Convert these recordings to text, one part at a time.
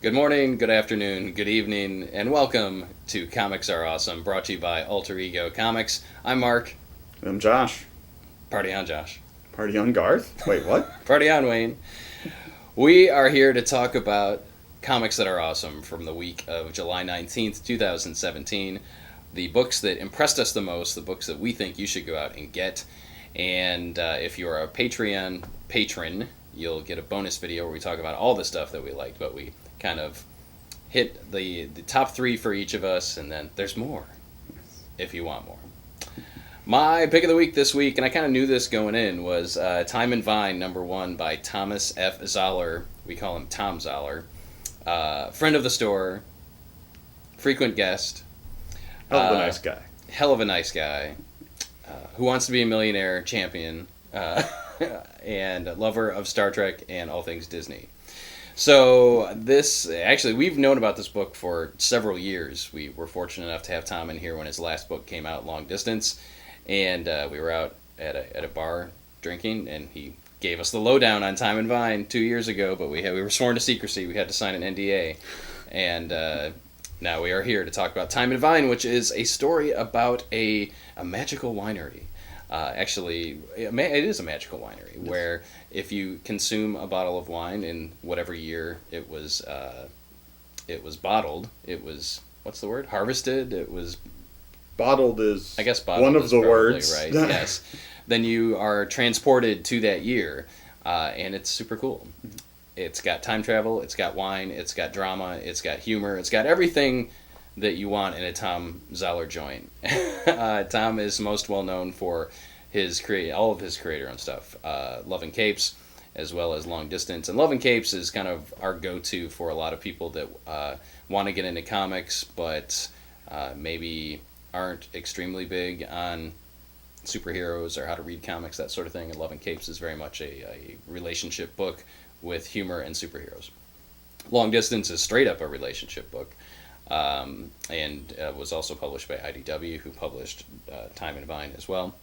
Good morning, good afternoon, good evening, and welcome to Comics Are Awesome, brought to you by Alter Ego Comics. I'm Mark. I'm Josh. Party on, Josh. Party on Garth? Wait, what? Party on, Wayne. We are here to talk about comics that are awesome from the week of July 19th, 2017. The books that impressed us the most, the books that we think you should go out and get. And if you're a Patreon patron, you'll get a bonus video where we talk about all the stuff that we liked, but we kind of hit the top three for each of us, and then there's more if you want more. My pick of the week this week, and I kind of knew this going in, was Time and Vine #1 by Thomas F. Zahler. We call him Thom Zahler. Friend of the store, frequent guest. Hell of a nice guy. Hell of a nice guy. Who Wants to Be a Millionaire champion. And lover of Star Trek and all things Disney. So we've known about this book for several years. We were fortunate enough to have Tom in here when his last book came out, Long Distance, and we were out at a bar drinking, and he gave us the lowdown on Time and Vine 2 years ago, but we were sworn to secrecy. We had to sign an NDA, and now we are here to talk about Time and Vine, which is a story about a magical winery. Actually, it is a magical winery where if you consume a bottle of wine in whatever year it was bottled, it was, what's the word? Harvested. It was bottled is, I guess, bottled one of is the probably words, right? Yes. Then you are transported to that year, and it's super cool. It's got time travel. It's got wine. It's got drama. It's got humor. It's got everything that you want in a Thom Zahler joint. Tom is most well known for all of his creator-owned stuff, Love and Capes, as well as Long Distance. And Love and Capes is kind of our go-to for a lot of people that want to get into comics, but maybe aren't extremely big on superheroes or how to read comics, that sort of thing. And Love and Capes is very much a relationship book with humor and superheroes. Long Distance is straight up a relationship book. And was also published by IDW, who published Time and Vine as well.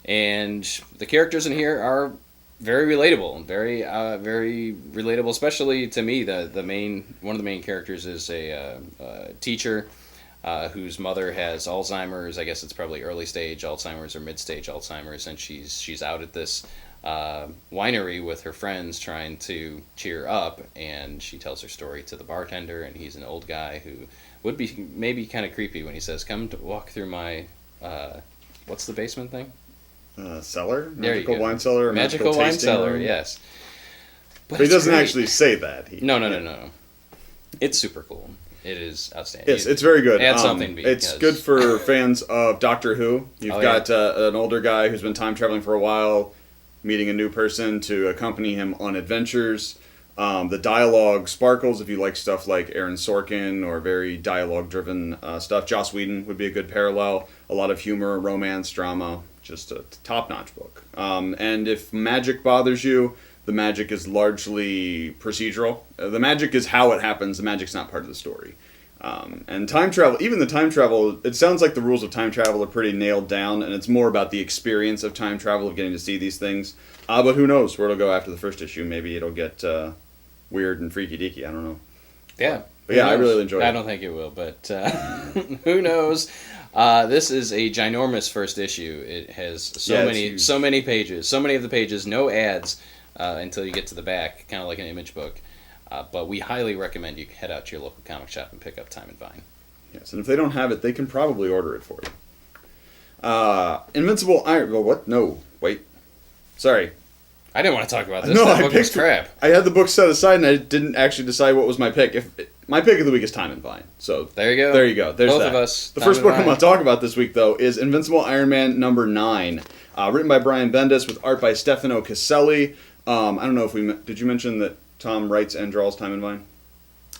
And the characters in here are very relatable, very relatable, especially to me. One of the main characters is a teacher whose mother has Alzheimer's. I guess it's probably early stage Alzheimer's or mid stage Alzheimer's, and she's out at this winery with her friends trying to cheer up, and she tells her story to the bartender, and he's an old guy who would be maybe kind of creepy when he says, "Come to walk through my what's the basement thing? Cellar? There Magical wine cellar? Magical wine cellar, room? Yes. But he doesn't actually say that. No. It's super cool. It is outstanding. Yes, it's very good. Add something because... It's good for fans of Doctor Who. You've got an older guy who's been time traveling for a while, meeting a new person to accompany him on adventures. The dialogue sparkles if you like stuff like Aaron Sorkin or very dialogue-driven stuff. Joss Whedon would be a good parallel. A lot of humor, romance, drama. Just a top-notch book. And if magic bothers you, the magic is largely procedural. The magic is how it happens. The magic's not part of the story. And time travel, even the time travel, it sounds like the rules of time travel are pretty nailed down, and it's more about the experience of time travel, of getting to see these things. But who knows where it'll go after the first issue. Maybe it'll get weird and freaky-deaky. I don't know. Yeah. But yeah, I really enjoyed it. I don't think it will, but who knows? This is a ginormous first issue. It has so many pages. So many of the pages, no ads until you get to the back, kind of like an image book. But we highly recommend you head out to your local comic shop and pick up Time and Vine. Yes, and if they don't have it, they can probably order it for you. Invincible Iron... Well, what? No, wait. Sorry. I didn't want to talk about this. No, that book was crap. I had the book set aside, and I didn't actually decide what was my pick. My pick of the week is Time and Vine. So there you go. There you go. There's both that. Of us. The first book I'm going to talk about this week, though, is Invincible Iron Man #9, written by Brian Bendis with art by Stefano Caselli. I don't know if did you mention that Tom writes and draws Time and Vine?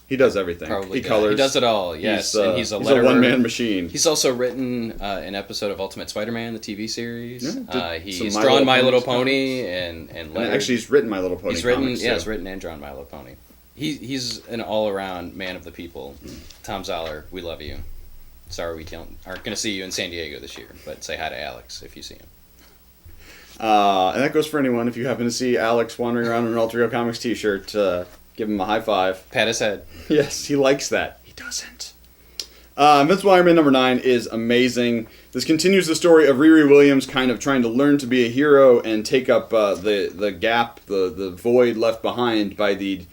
He does everything. Probably he colors. He does it all. Yes, and he's a one-man machine. He's also written an episode of Ultimate Spider-Man, the TV series. Yeah, he's drawn My Little Pony and actually, he's written My Little Pony. He's written and drawn My Little Pony. He's an all-around man of the people. Thom Zahler, we love you. Sorry we aren't going to see you in San Diego this year, but say hi to Alex if you see him. And that goes for anyone. If you happen to see Alex wandering around in an Alter Ego Comics t-shirt, Give him a high five. Pat his head. Yes, he likes that. He doesn't. Invincible Iron Man number 9 is amazing. This continues the story of Riri Williams kind of trying to learn to be a hero and take up the gap, the void left behind by the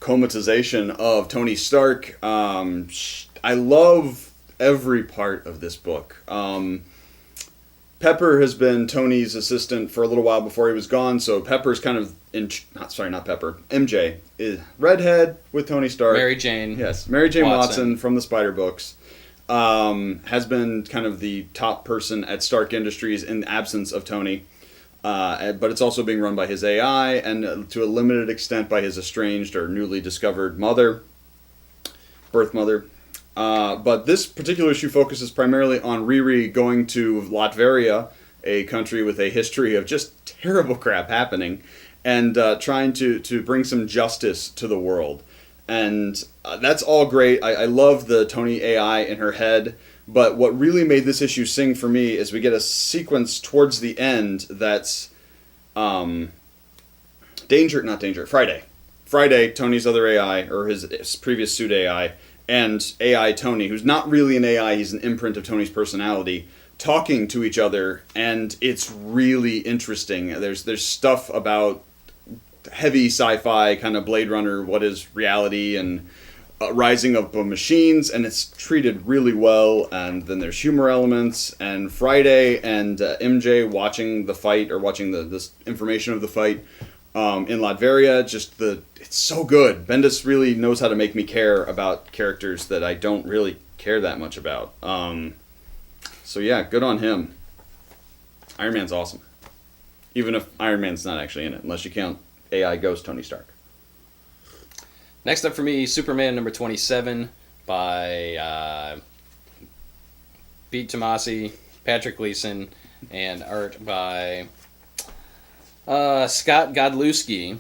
comatization of Tony Stark. I love every part of this book. Pepper has been Tony's assistant for a little while before he was gone, so Pepper's kind of not Pepper. MJ is redhead with Tony Stark. Mary Jane. Yes, Mary Jane Watson from the Spider books has been kind of the top person at Stark Industries in the absence of Tony, but it's also being run by his AI and to a limited extent by his estranged or newly discovered birth mother. But this particular issue focuses primarily on Riri going to Latveria, a country with a history of just terrible crap happening, and trying to bring some justice to the world. And that's all great. I love the Tony AI in her head, but what really made this issue sing for me is we get a sequence towards the end that's Friday, Tony's other AI, or his previous suit AI, and AI Tony, who's not really an AI, he's an imprint of Tony's personality, talking to each other, and it's really interesting. There's stuff about heavy sci-fi, kind of Blade Runner, what is reality, and rising of machines, and it's treated really well, and then there's humor elements, and Friday and MJ watching the fight, or watching this information of the fight, in Latveria, it's so good. Bendis really knows how to make me care about characters that I don't really care that much about. So yeah, good on him. Iron Man's awesome. Even if Iron Man's not actually in it, unless you count AI Ghost Tony Stark. Next up for me, Superman number 27 by Pete Tomasi, Patrick Gleason, and art by Scott Godlewski,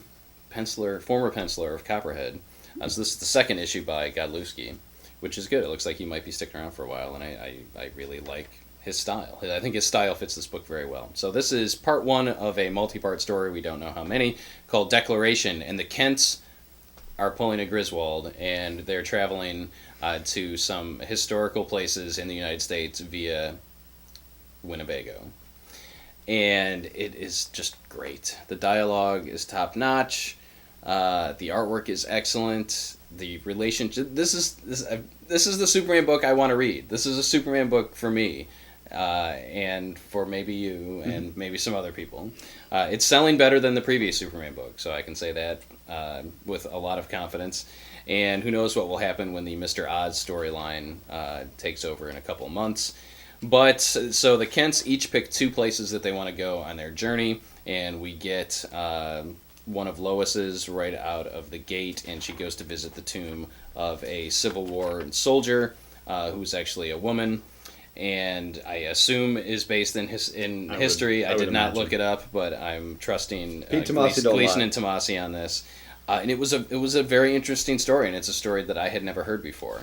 former penciler of Copperhead. So this is the second issue by Godlewski, which is good. It looks like he might be sticking around for a while, and I really like his style. I think his style fits this book very well. So this is part 1 of a multi-part story, we don't know how many, called Declaration, and the Kents are pulling a Griswold, and they're traveling to some historical places in the United States via Winnebago. And it is just great. The dialogue is top notch. The artwork is excellent. The relationship. This is the Superman book I want to read. This is a Superman book for me, and for maybe you and maybe some other people. It's selling better than the previous Superman book, so I can say that with a lot of confidence. And who knows what will happen when the Mr. Oz storyline takes over in a couple months. But, so the Kents each pick 2 places that they want to go on their journey, and we get one of Lois's right out of the gate, and she goes to visit the tomb of a Civil War soldier who's actually a woman, and I assume is based in history. I did not look it up, but I'm trusting Gleason and Tomasi on this. And it was a very interesting story, and it's a story that I had never heard before.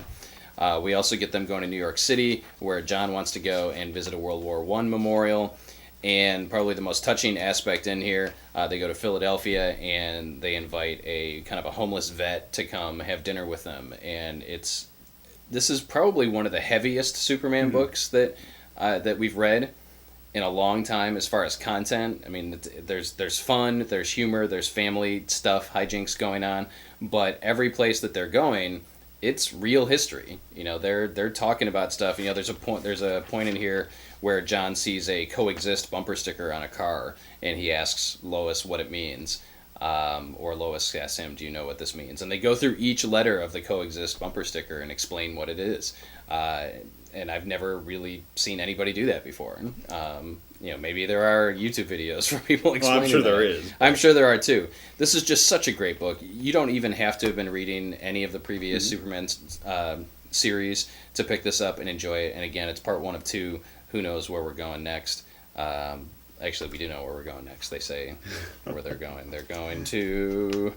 We also get them going to New York City, where John wants to go and visit a World War I memorial. And probably the most touching aspect in here, they go to Philadelphia and they invite a kind of a homeless vet to come have dinner with them. And this is probably one of the heaviest Superman books that we've read in a long time as far as content. I mean, there's fun, there's humor, there's family stuff, hijinks going on, but every place that they're going, it's real history. You know, they're talking about stuff. You know, there's a point in here where John sees a coexist bumper sticker on a car, and he asks Lois what it means. Or Lois asks him, "Do you know what this means?" And they go through each letter of the coexist bumper sticker and explain what it is. And I've never really seen anybody do that before. You know, maybe there are YouTube videos for people explaining I'm sure that. there is. I'm sure there are too. This is just such a great book. You don't even have to have been reading any of the previous Superman series to pick this up and enjoy it. And again, it's part 1 of 2. Who knows where we're going next? Actually, we do know where we're going next. They say where they're going. They're going to...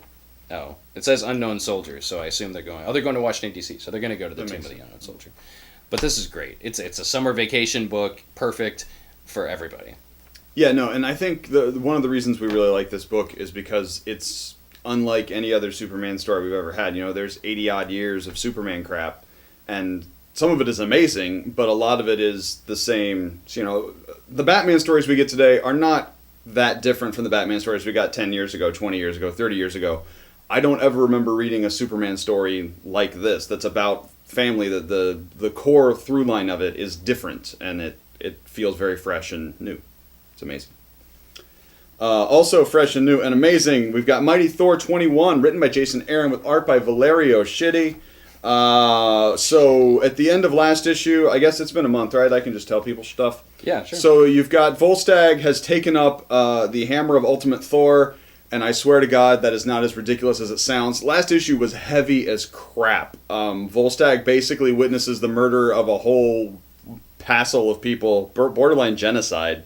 Oh, it says Unknown Soldier, so I assume they're going... Oh, they're going to Washington, D.C., so they're going to go to the Tomb of the Unknown Soldier. But this is great. It's a summer vacation book, perfect for everybody. Yeah, no, and I think one of the reasons we really like this book is because it's unlike any other Superman story we've ever had. You know, there's 80 odd years of Superman crap, and some of it is amazing, but a lot of it is the same. You know, the Batman stories we get today are not that different from the Batman stories we got 10 years ago, 20 years ago, 30 years ago. I don't ever remember reading a Superman story like this that's about family, that the core through line of it is different, and it feels very fresh and new. It's amazing. Also fresh and new and amazing, we've got Mighty Thor 21, written by Jason Aaron with art by Valerio Schiti. So at the end of last issue, I guess it's been a month, right? I can just tell people stuff. Yeah, sure. So you've got Volstagg has taken up the hammer of Ultimate Thor, and I swear to God that is not as ridiculous as it sounds. Last issue was heavy as crap. Volstagg basically witnesses the murder of a whole passel of people, borderline genocide,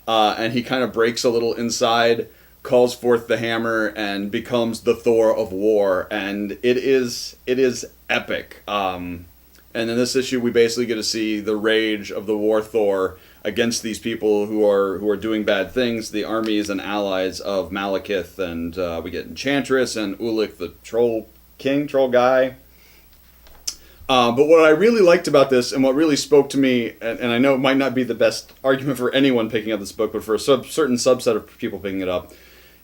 and he kind of breaks a little inside, calls forth the hammer, and becomes the Thor of War, and it is epic. And in this issue, we basically get to see the rage of the War Thor against these people who are doing bad things, the armies and allies of Malekith, and we get Enchantress and Ulik, the troll guy. But what I really liked about this, and what really spoke to me, and I know it might not be the best argument for anyone picking up this book, but for a certain subset of people picking it up,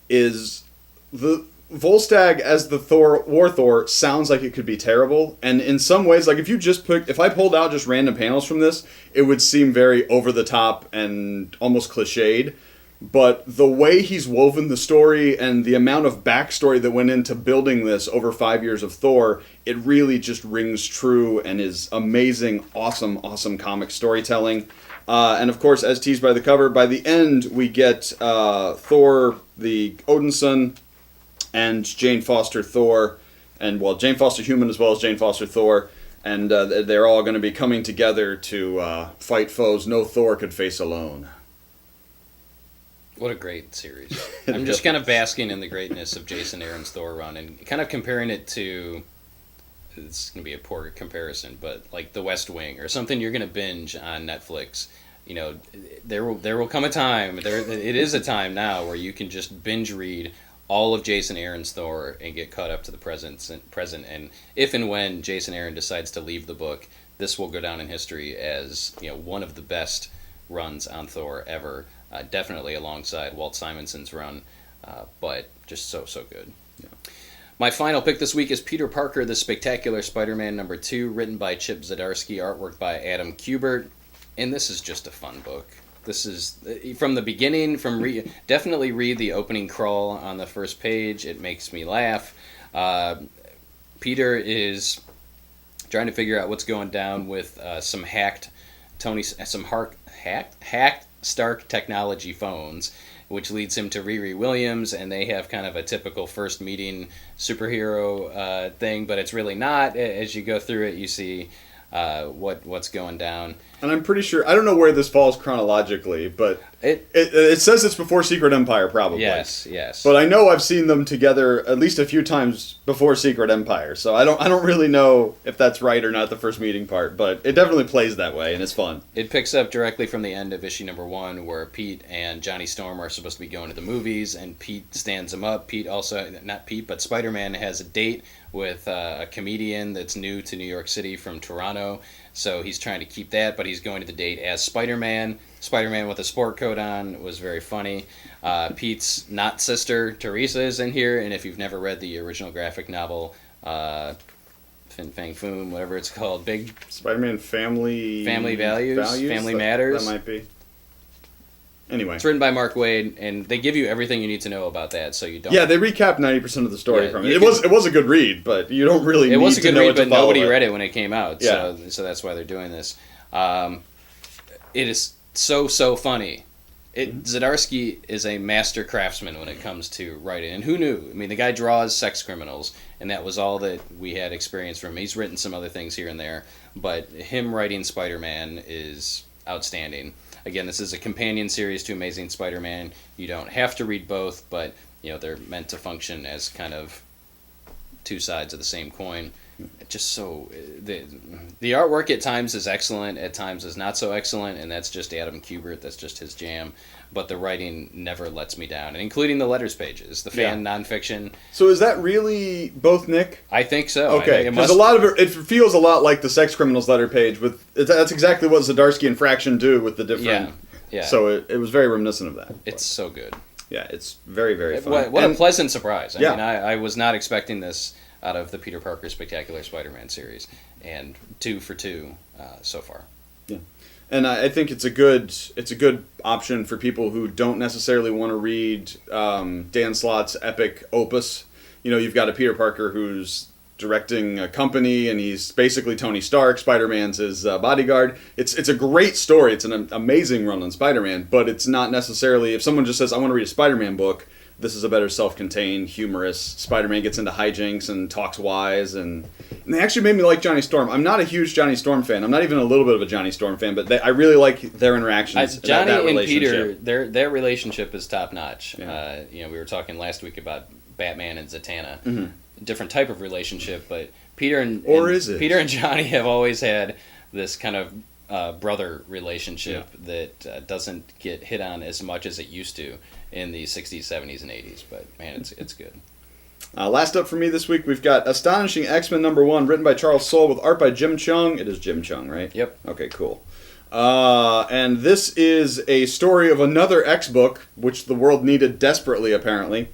is the Volstagg as the War Thor sounds like it could be terrible, and in some ways, like if I pulled out just random panels from this, it would seem very over the top and almost cliched. But the way he's woven the story and the amount of backstory that went into building this over 5 years of Thor, it really just rings true and is amazing, awesome comic storytelling. And of course, as teased by the cover, by the end we get Thor, the Odinson, and Jane Foster Thor, and Jane Foster Human as well as Jane Foster Thor, and they're all going to be coming together to fight foes no Thor could face alone. What a great series. I'm just kind of basking in the greatness of Jason Aaron's Thor run and kind of comparing it to, it's going to be a poor comparison, but like The West Wing or something you're going to binge on Netflix. You know, there will come a time, it is a time now where you can just binge read all of Jason Aaron's Thor and get caught up to the present. And if and when Jason Aaron decides to leave the book, this will go down in history as, you know, one of the best runs on Thor ever. Definitely alongside Walt Simonson's run, but just so good. Yeah. My final pick this week is Peter Parker, The Spectacular Spider-Man #2, written by Chip Zdarsky, artwork by Adam Kubert, and this is just a fun book. This is, from the beginning, definitely read the opening crawl on the first page. It makes me laugh. Peter is trying to figure out what's going down with some hacked Stark Technology phones, which leads him to Riri Williams, and they have kind of a typical first meeting superhero thing, but it's really not. As you go through it, you see what's going down. And I'm pretty sure, I don't know where this falls chronologically, but it says it's before Secret Empire, probably. Yes. But I know I've seen them together at least a few times before Secret Empire, so I don't really know if that's right or not, the first meeting part, but it definitely plays that way, and it's fun. It picks up directly from the end of issue #1, where Pete and Johnny Storm are supposed to be going to the movies, and Pete stands them up. But Spider-Man has a date with a comedian that's new to New York City from Toronto, so he's trying to keep that, but he's going to the date as Spider-Man. Spider-Man with a sport coat on was very funny. Pete's not sister, Teresa, is in here, and if you've never read the original graphic novel, Fin Fang Foom, whatever it's called, Big Spider-Man Family Values? Family Matters? That might be. Anyway. It's written by Mark Waid, and they give you everything you need to know about that, so you don't... Yeah, they recap 90% of the story from it. It was a good read, but you don't really need to know what to follow. It was a good read, but nobody read it when it came out, yeah. So that's why they're doing this. It is so funny. Zdarsky is a master craftsman when it comes to writing, and who knew? I mean, the guy draws sex criminals, and that was all that we had experience from him. He's written some other things here and there, but him writing Spider-Man is outstanding. Again, this is a companion series to Amazing Spider-Man. You don't have to read both, but you know they're meant to function as kind of two sides of the same coin. Just so the artwork at times is excellent, at times is not so excellent, and that's just Adam Kubert. That's just his jam. But the writing never lets me down, and including the letters pages, the fan nonfiction. So is that really both Nick? I think so. Okay, because a lot of it feels a lot like the Sex Criminals letter page. That's exactly what Zdarsky and Fraction do with the different. Yeah. So it was very reminiscent of that. It's so good. Yeah, it's very, very fun. What a pleasant surprise. I mean, I was not expecting this out of the Peter Parker Spectacular Spider-Man series, and 2 for 2 so far. Yeah, and I think it's a good option for people who don't necessarily want to read Dan Slott's epic opus. You know, you've got a Peter Parker who's directing a company, and he's basically Tony Stark. Spider-Man's his bodyguard. It's a great story. It's an amazing run on Spider-Man, but it's not necessarily, if someone just says, I want to read a Spider-Man book, this is a better self-contained, humorous, Spider-Man gets into hijinks and talks wise, and they actually made me like Johnny Storm. I'm not a huge Johnny Storm fan. I'm not even a little bit of a Johnny Storm fan, but I really like their interactions. Johnny and Peter, their relationship is top-notch. Yeah. We were talking last week about Batman and Zatanna. Mm-hmm. Different type of relationship, but Peter and Johnny have always had this kind of brother relationship that doesn't get hit on as much as it used to in the 60s, 70s, and 80s. But man, it's good. Last up for me this week, we've got Astonishing X-Men #1, written by Charles Soule with art by Jim Cheung. It is Jim Cheung, right? Yep. Okay, cool. And this is a story of another X book, which the world needed desperately, apparently.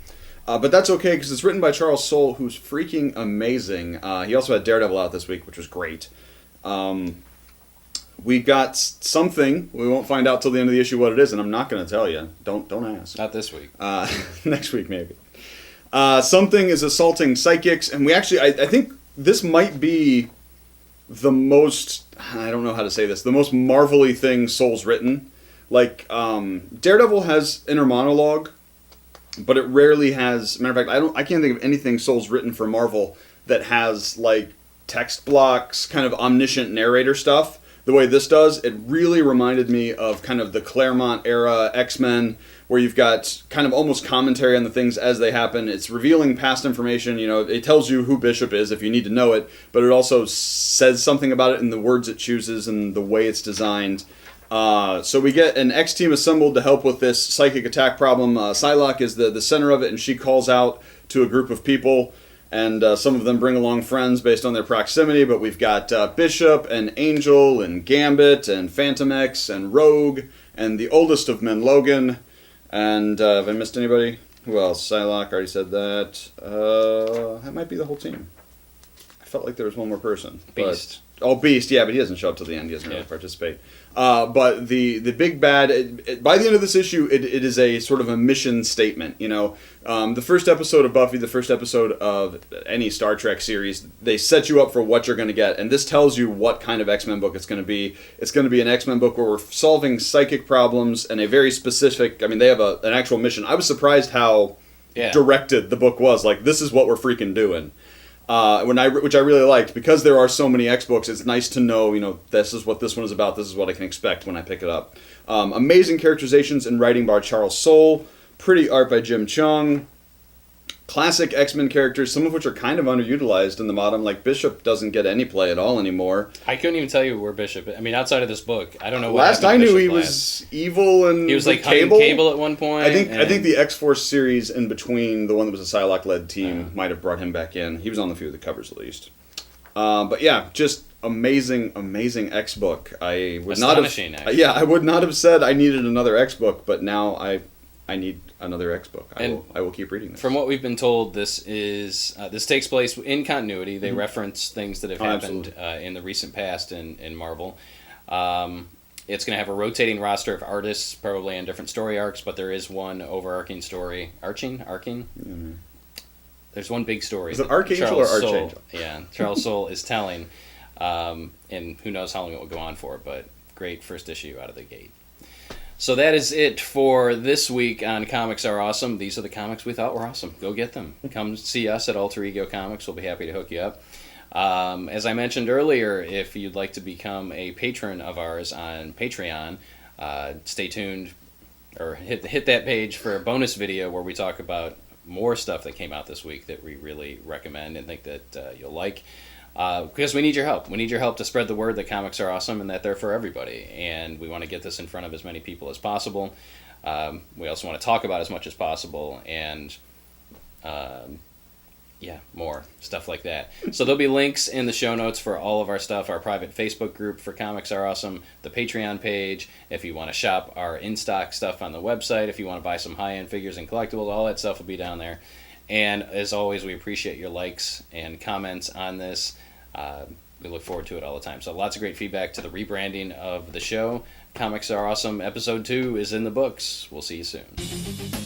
But that's okay, because it's written by Charles Soule, who's freaking amazing. He also had Daredevil out this week, which was great. We got something. We won't find out till the end of the issue what it is, and I'm not going to tell you. Don't ask. Not this week. Next week, maybe. Something is assaulting psychics, and we actually, I think this might be the most, I don't know how to say this, the most Marvel-y thing Soule's written. Like, Daredevil has inner monologue, but it rarely has. Matter of fact, I can't think of anything Soule's written for Marvel that has like text blocks, kind of omniscient narrator stuff. The way this does, it really reminded me of kind of the Claremont era X-Men, where you've got kind of almost commentary on the things as they happen. It's revealing past information. You know, it tells you who Bishop is if you need to know it, but it also says something about it in the words it chooses and the way it's designed. So we get an X-team assembled to help with this psychic attack problem. Psylocke is the center of it, and she calls out to a group of people, and some of them bring along friends based on their proximity, but we've got Bishop and Angel and Gambit and Phantom X and Rogue and the oldest of men, Logan. And have I missed anybody? Who else? Psylocke, already said that. That might be the whole team. I felt like there was one more person. Beast. Beast, yeah, but he doesn't show up till the end. He doesn't really participate. But the big bad, by the end of this issue, it is a sort of a mission statement. You know, the first episode of Buffy, the first episode of any Star Trek series, they set you up for what you're going to get, and this tells you what kind of X-Men book it's going to be. It's going to be an X-Men book where we're solving psychic problems and a very specific. I mean, they have an actual mission. I was surprised how directed the book was. Like, this is what we're freaking doing. Which I really liked, because there are so many X books. It's nice to know, you know, this is what this one is about. This is what I can expect when I pick it up. Amazing characterizations and writing by Charles Soule. Pretty art by Jim Cheung. Classic X-Men characters, some of which are kind of underutilized in the modern. Like Bishop doesn't get any play at all anymore. I couldn't even tell you where Bishop is. I mean, outside of this book, I don't know what last I knew he was evil and he was like Cable at one point. I think the X-Force series in between, the one that was a Psylocke-led team, might have brought him back in. He was on a few of the covers at least. But yeah, just amazing X book. I would not have. Yeah, I would not have said I needed another X book, but now I need another X book. I will keep reading this. From what we've been told, this takes place in continuity. They reference things that have happened in the recent past in Marvel. It's going to have a rotating roster of artists, probably in different story arcs, but there is one overarching story. Arching? Mm-hmm. There's one big story. Is it Archangel or Archangel? Charles Soule is telling, and who knows how long it will go on for, but great first issue out of the gate. So that is it for this week on Comics Are Awesome. These are the comics we thought were awesome. Go get them. Come see us at Alter Ego Comics. We'll be happy to hook you up. As I mentioned earlier, if you'd like to become a patron of ours on Patreon, stay tuned or hit that page for a bonus video where we talk about more stuff that came out this week that we really recommend and think that you'll like. Because we need your help. We need your help to spread the word that comics are awesome and that they're for everybody. And we want to get this in front of as many people as possible. We also want to talk about as much as possible, and more stuff like that. So there'll be links in the show notes for all of our stuff, our private Facebook group for Comics Are Awesome, the Patreon page, if you want to shop our in-stock stuff on the website, if you want to buy some high-end figures and collectibles, all that stuff will be down there. And as always, we appreciate your likes and comments on this. We look forward to it all the time. So lots of great feedback to the rebranding of the show. Comics Are Awesome Episode 2 is in the books. We'll see you soon.